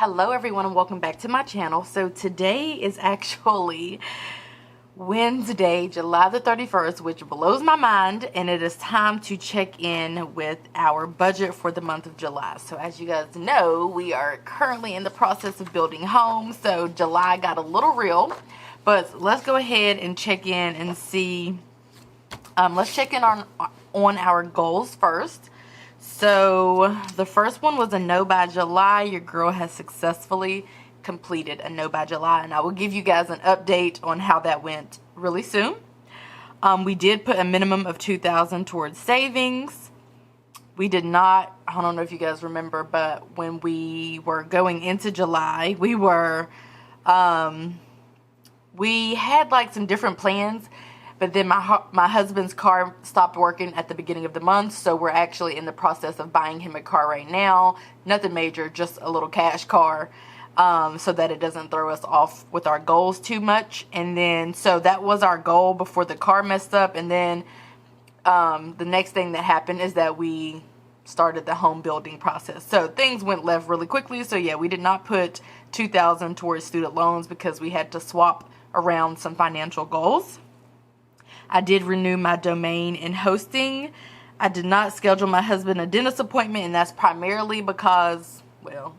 Hello everyone and welcome back to my channel. So today is actually Wednesday, July the 31st, which blows my mind, and it is time to check in with our budget for the month of July. So as you guys know, we are currently in the process of building homes, so July got a little real, but let's go ahead and check in and see. Let's check in on our goals first. So the first one was a no by July. Your girl has successfully completed a no by July, and I will give you guys an update on how that went really soon. We did put a minimum of $2,000 towards savings. We did not, I don't know if you guys remember, but when we were going into July, we had like some different plans. But then my husband's car stopped working at the beginning of the month, so we're actually in the process of buying him a car right now. Nothing major, just a little cash car, so that it doesn't throw us off with our goals too much. And then, so that was our goal before the car messed up. And then the next thing that happened is that we started the home building process. So things went left really quickly. So yeah, we did not put $2,000 towards student loans because we had to swap around some financial goals. I did renew my domain and hosting. I did not schedule my husband a dentist appointment, and that's primarily because, well,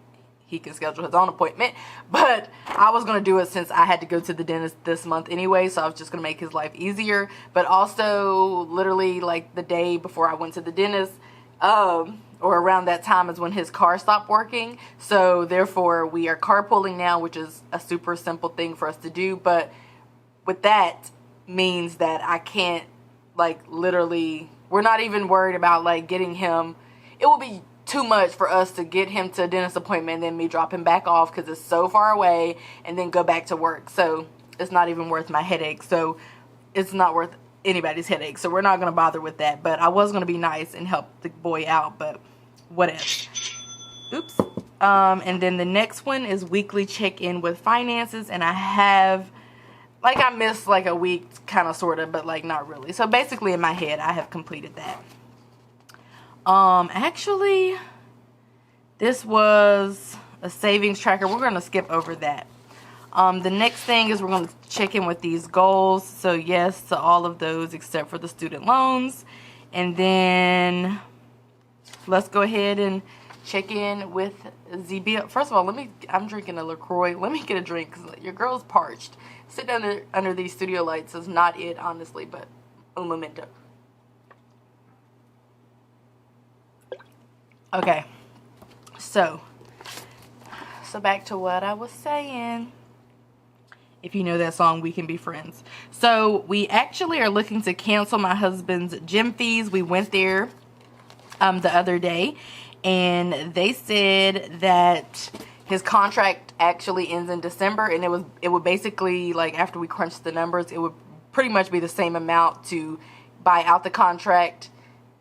he can schedule his own appointment, but I was going to do it since I had to go to the dentist this month anyway, so I was just going to make his life easier. But also, literally, like the day before I went to the dentist, or around that time is when his car stopped working. So therefore, we are carpooling now, which is a super simple thing for us to do. But with that, means that I can't, like, literally, we're not even worried about like getting him. It will be too much for us to get him to a dentist appointment and then me drop him back off because it's so far away and then go back to work. So it's not even worth my headache. So it's not worth anybody's headache. So we're not going to bother with that. But I was going to be nice and help the boy out, but whatever. Oops. And then the next one is weekly check-in with finances, and I have, like, I missed like a week, kind of, sort of, but like not really. So basically in my head, I have completed that. Actually, this was a savings tracker. We're going to skip over that. The next thing is we're going to check in with these goals. So yes to all of those except for the student loans. And then let's go ahead and check in with ZB. First of all, I'm drinking a LaCroix. Let me get a drink because your girl's parched. Sitting under these studio lights is not it, honestly, but un momento. Okay, so back to what I was saying. If you know that song, We Can Be Friends. So we actually are looking to cancel my husband's gym fees. We went there the other day, and they said that his contract actually ends in December, and it would basically, like, after we crunched the numbers, it would pretty much be the same amount to buy out the contract.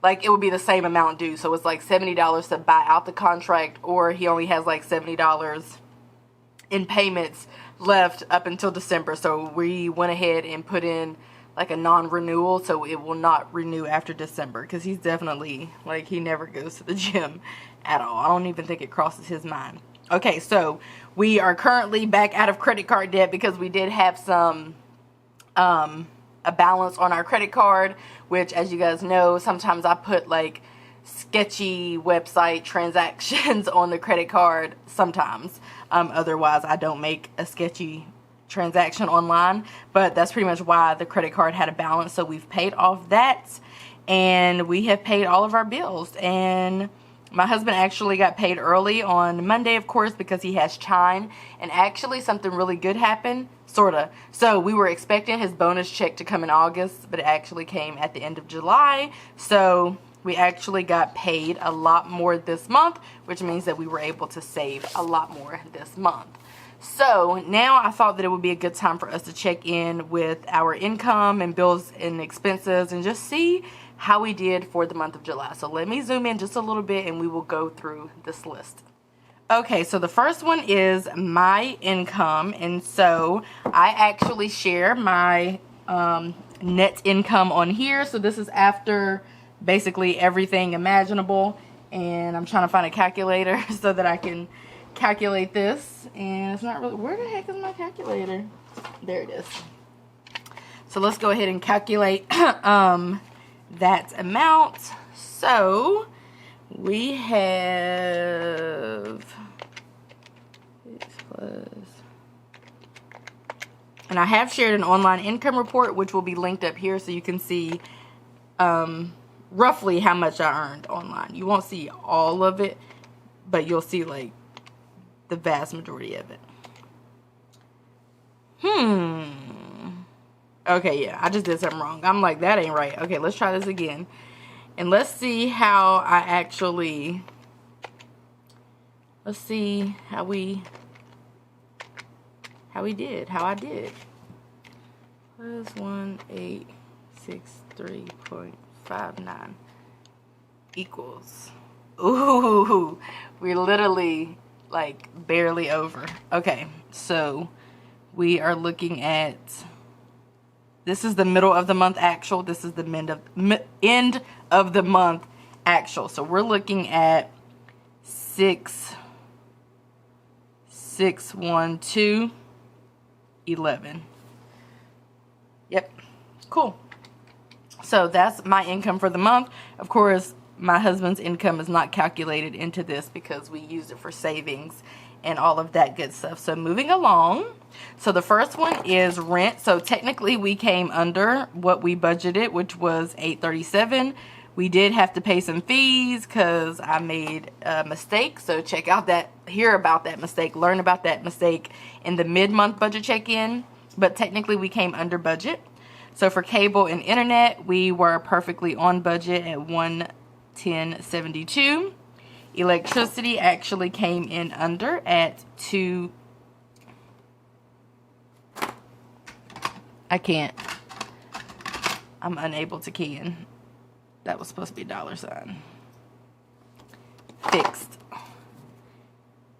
Like, it would be the same amount due. So it's like $70 to buy out the contract, or he only has like $70 in payments left up until December. So we went ahead and put in like a non-renewal, so it will not renew after December, because he's definitely, like, he never goes to the gym at all. I don't even think it crosses his mind. Okay, so we are currently back out of credit card debt because we did have some, a balance on our credit card, which, as you guys know, sometimes I put like sketchy website transactions on the credit card sometimes. Otherwise, I don't make a sketchy transaction online, but that's pretty much why the credit card had a balance. So we've paid off that, and we have paid all of our bills. And my husband actually got paid early on Monday, of course, because he has Chime. And actually something really good happened, sort of. So we were expecting his bonus check to come in August, but it actually came at the end of July. So we actually got paid a lot more this month, which means that we were able to save a lot more this month. So now I thought that it would be a good time for us to check in with our income and bills and expenses and just see how we did for the month of July. So let me zoom in just a little bit and we will go through this list. Okay, so the first one is my income, and so I actually share my net income on here. So this is after basically everything imaginable, and I'm trying to find a calculator so that I can calculate this, and it's not really, where the heck is my calculator? There it is. So let's go ahead and calculate that amount. So we have plus, and I have shared an online income report, which will be linked up here so you can see roughly how much I earned online. You won't see all of it, but you'll see like the vast majority of it. Okay, yeah, I just did something wrong. I'm like, that ain't right. Okay, let's try this again. And let's see how I actually, let's see how I did. Plus 1863.59 equals. Ooh, we're literally like barely over. Okay, so we are looking at, this is the middle of the month actual. This is the end of the month actual. So we're looking at 6,612.11. Yep, cool. So that's my income for the month. Of course, my husband's income is not calculated into this because we used it for savings and all of that good stuff. So moving along. So the first one is rent. So technically we came under what we budgeted, which was $837. We did have to pay some fees because I made a mistake. So check out that, hear about that mistake, learn about that mistake in the mid-month budget check-in. But technically we came under budget. So for cable and internet, we were perfectly on budget at $110.72. Electricity actually came in under at I'm unable to key in. That was supposed to be $. Fixed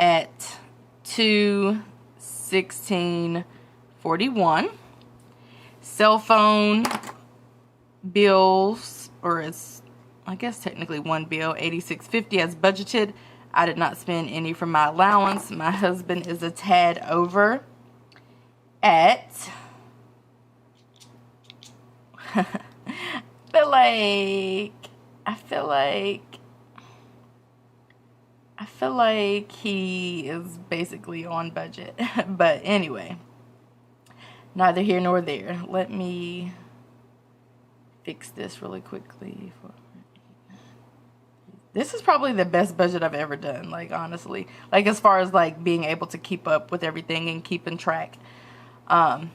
at $216.41. Cell phone bills, or it's, I guess technically one bill, $86.50 as budgeted. I did not spend any from my allowance. My husband is a tad over at I feel like he is basically on budget. But anyway, neither here nor there. Let me fix this really quickly. This is probably the best budget I've ever done, like honestly. Like as far as like being able to keep up with everything and keeping track.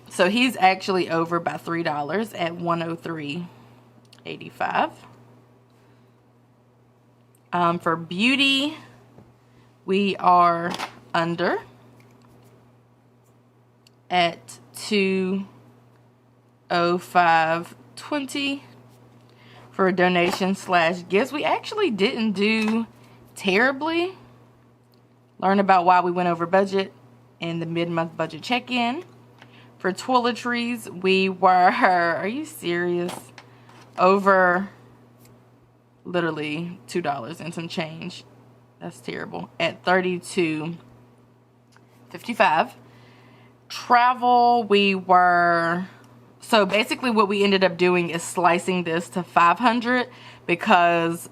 So he's actually over by $3 at $103.85. For beauty, we are under at $205.20. For donation / gifts, we actually didn't do terribly. Learn about why we went over budget in the mid-month budget check-in. For toiletries, we were, are you serious? Over literally $2 and some change. That's terrible. At $32.55. Travel, we were, so basically what we ended up doing is slicing this to $500 because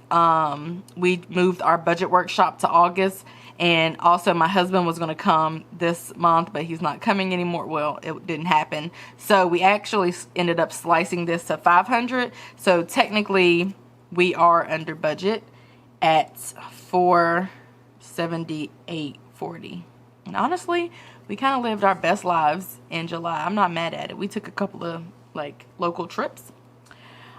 we moved our budget workshop to August, and also my husband was going to come this month, but he's not coming anymore. Well, it didn't happen. So we actually ended up slicing this to $500. So technically we are under budget at $478.40. And honestly, we kind of lived our best lives in July. I'm not mad at it. We took a couple of like local trips.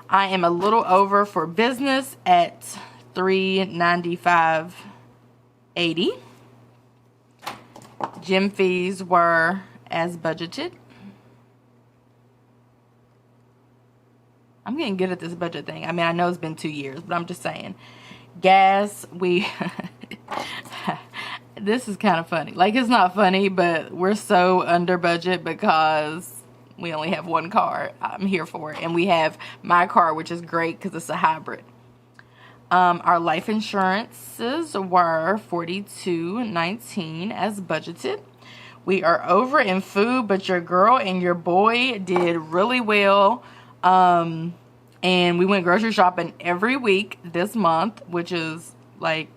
I am a little over for business at $395.80. Gym fees were as budgeted. I'm getting good at this budget thing. I mean, I know it's been 2 years, but I'm just saying. Gas, we this is kind of funny. Like, it's not funny, but we're so under budget because we only have one car. I'm here for it. And we have my car, which is great because it's a hybrid. Our life insurances were $42.19 as budgeted. We are over in food, but your girl and your boy did really well. And we went grocery shopping every week this month, which is like,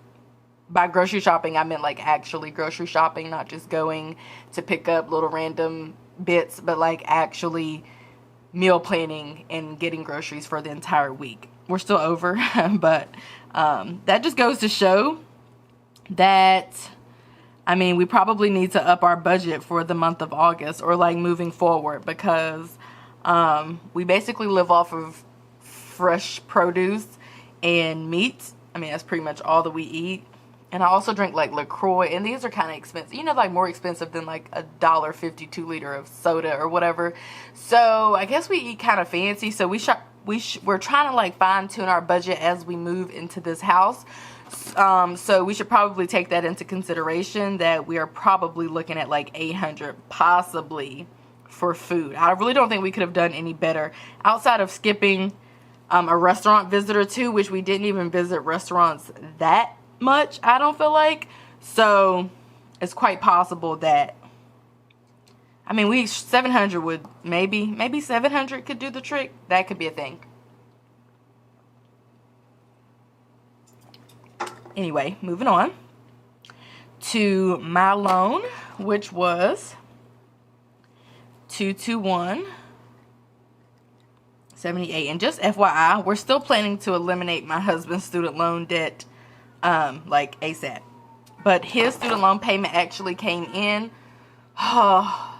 by grocery shopping, I meant like actually grocery shopping, not just going to pick up little random bits, but like actually meal planning and getting groceries for the entire week. We're still over, but that just goes to show that, I mean, we probably need to up our budget for the month of August or like moving forward, because we basically live off of fresh produce and meat. I mean, that's pretty much all that we eat. And I also drink like LaCroix, and these are kind of expensive, you know, like more expensive than like $1.50 2-liter of soda or whatever. So I guess we eat kind of fancy. So we're trying to like fine tune our budget as we move into this house. So we should probably take that into consideration, that we are probably looking at like $800 possibly for food. I really don't think we could have done any better outside of skipping a restaurant visit or two, which we didn't even visit restaurants that much, I don't feel like. So it's quite possible that, I mean, 700 would maybe 700 could do the trick. That could be a thing. Anyway, moving on to my loan, which was $221.78. And just FYI, we're still planning to eliminate my husband's student loan debt like ASAP. But his student loan payment actually came in. Oh,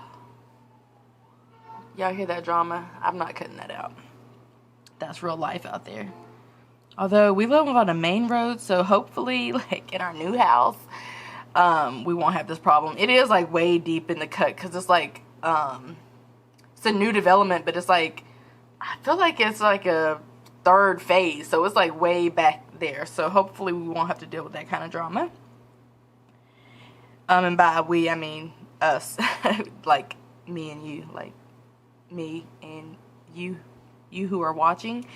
y'all hear that drama? I'm not cutting that out. That's real life out there. Although we live on a main road, so hopefully, like in our new house, we won't have this problem. It is like way deep in the cut, because it's like it's a new development, but it's like, I feel like it's like a third phase, so it's like way back there. So hopefully we won't have to deal with that kind of drama. And by we, I mean us, like me and you, like me and you who are watching,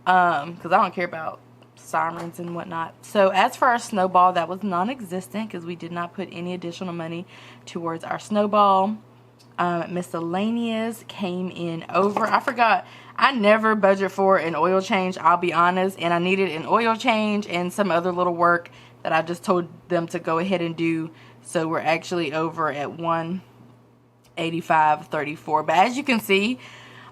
because I don't care about sirens and whatnot. So as for our snowball, that was non-existent because we did not put any additional money towards our snowball. Miscellaneous came in over. I forgot, I never budget for an oil change, I'll be honest, and I needed an oil change and some other little work that I just told them to go ahead and do. So we're actually over at $185.34. But as you can see,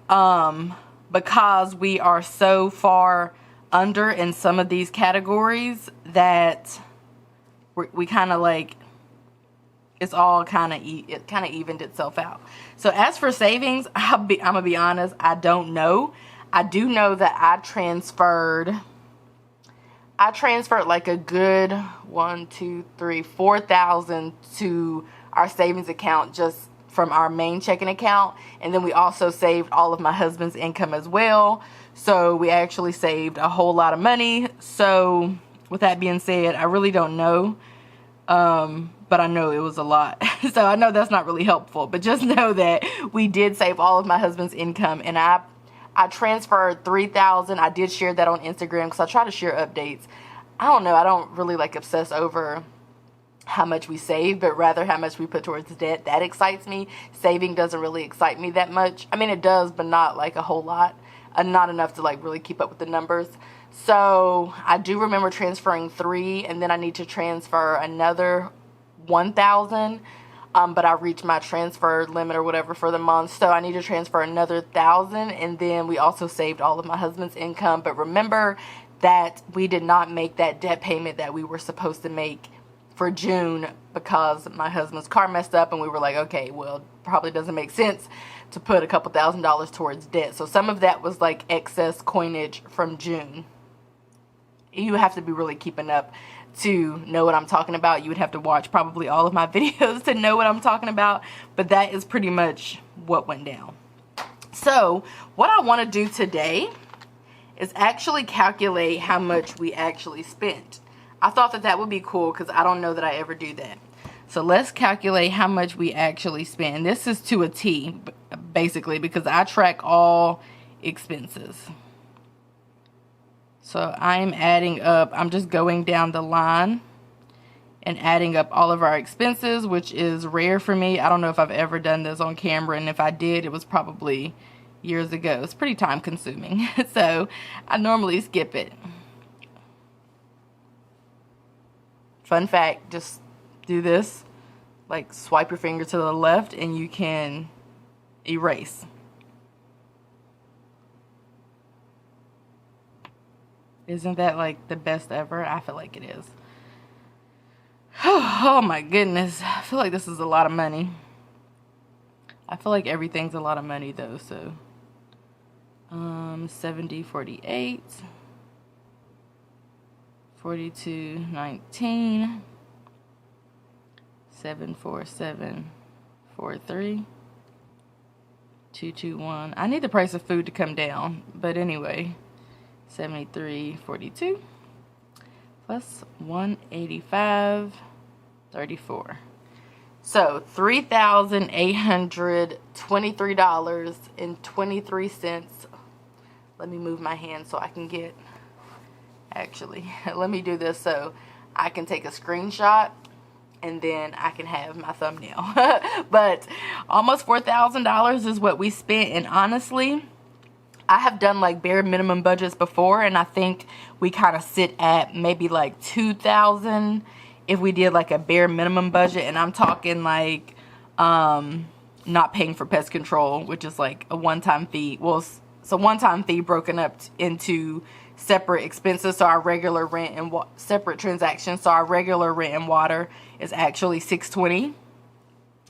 because we are so far under in some of these categories, that we kind of like, it's all kind of evened itself out. So as for savings, I'm gonna be honest, I don't know. I do know that I transferred like a good 4,000 to our savings account just from our main checking account, and then we also saved all of my husband's income as well. So we actually saved a whole lot of money. So with that being said, I really don't know. But I know it was a lot. So I know that's not really helpful, but just know that we did save all of my husband's income, and I transferred 3,000. I did share that on Instagram because I try to share updates. I don't know. I don't really like obsess over how much we save, but rather how much we put towards debt. That excites me. Saving doesn't really excite me that much. I mean, it does, but not like a whole lot. Not enough to like really keep up with the numbers. So I do remember transferring 3, and then I need to transfer another 1,000. But I reached my transfer limit or whatever for the month, so I need to transfer another 1,000. And then we also saved all of my husband's income. But remember that we did not make that debt payment that we were supposed to make for June because my husband's car messed up, and we were like, okay, well, probably doesn't make sense to put a couple $1,000s towards debt. So some of that was like excess coinage from June. You have to be really keeping up to know what I'm talking about. You would have to watch probably all of my videos to know what I'm talking about, but that is pretty much what went down. So what I want to do today is actually calculate how much we actually spent. I thought that that would be cool because I don't know that I ever do that. So let's calculate how much we actually spend. This is to a T, basically, because I track all expenses. So I'm adding up, I'm just going down the line and adding up all of our expenses, which is rare for me. I don't know if I've ever done this on camera, and if I did, it was probably years ago. It's pretty time consuming, so I normally skip it. Fun fact, just do this, like swipe your finger to the left and you can erase. Isn't that like the best ever? I feel like it is. Oh my goodness. I feel like this is a lot of money. I feel like everything's a lot of money though, so 70, 48, 42, 19, 74743, 221. I need the price of food to come down, but anyway, 73.42 plus 185.34. So $3,823.23. Let me move my hand so I can get, actually, let me do this so I can take a screenshot and then I can have my thumbnail. But almost $4,000 is what we spent, and honestly, I have done like bare minimum budgets before, and I think we kind of sit at maybe like $2,000 if we did like a bare minimum budget. And I'm talking like not paying for pest control, which is like a one-time fee. Well, it's a one-time fee broken up into separate expenses. So our regular rent and separate transactions. So our regular rent and water is actually $620.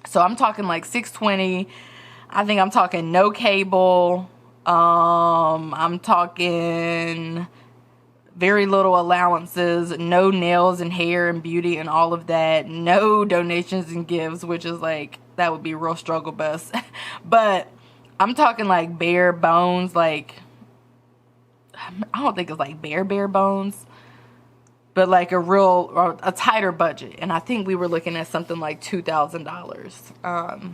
So I'm talking like $620. I think I'm talking no cable. I'm talking very little allowances, no nails and hair and beauty and all of that, no donations and gifts, which is like, that would be a real struggle bus. But I'm talking like bare bones, like, I don't think it's like bare bones, but like a real, or a tighter budget. And I think we were looking at something like $2,000,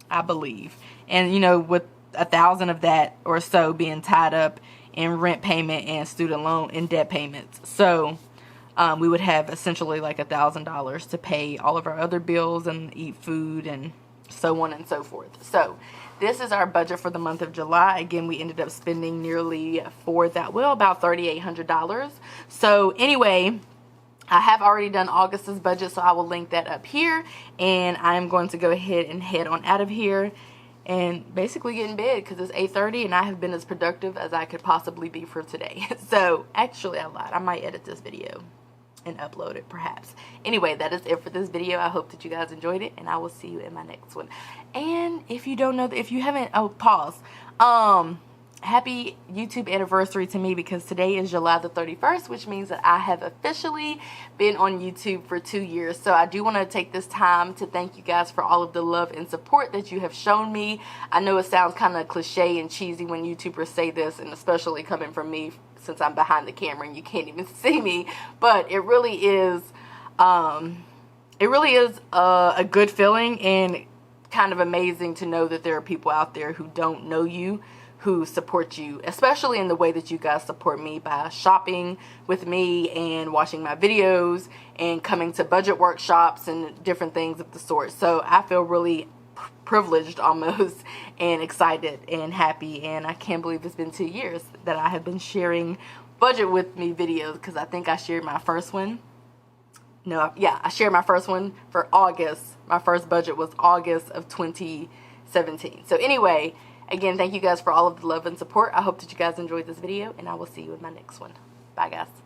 I believe. And you know, with 1,000 of that or so being tied up in rent payment and student loan and debt payments. So we would have essentially like $1,000 to pay all of our other bills and eat food and so on and so forth. So this is our budget for the month of July. Again, we ended up spending nearly about $3,800. So anyway, I have already done August's budget, so I will link that up here, and I'm going to go ahead and head on out of here and basically get in bed because it's 8:30 and I have been as productive as I could possibly be for today. So actually I lied. I might edit this video and upload it perhaps. Anyway, that is it for this video. I hope that you guys enjoyed it, and I will see you in my next one. And if you don't know, if you haven't, oh, pause. Happy YouTube anniversary to me, because today is July the 31st, which means that I have officially been on YouTube for 2 years. So I do want to take this time to thank you guys for all of the love and support that you have shown me. I know it sounds kind of cliche and cheesy when YouTubers say this, and especially coming from me since I'm behind the camera and you can't even see me, but it really is a good feeling, and kind of amazing to know that there are people out there who don't know you, who support you, especially in the way that you guys support me by shopping with me and watching my videos and coming to budget workshops and different things of the sort. So I feel really privileged almost, and excited and happy, and I can't believe it's been 2 years that I have been sharing budget with me videos, because I think I shared my first one. I shared my first one for August. My first budget was August of 2017. So anyway, again, thank you guys for all of the love and support. I hope that you guys enjoyed this video, and I will see you in my next one. Bye, guys.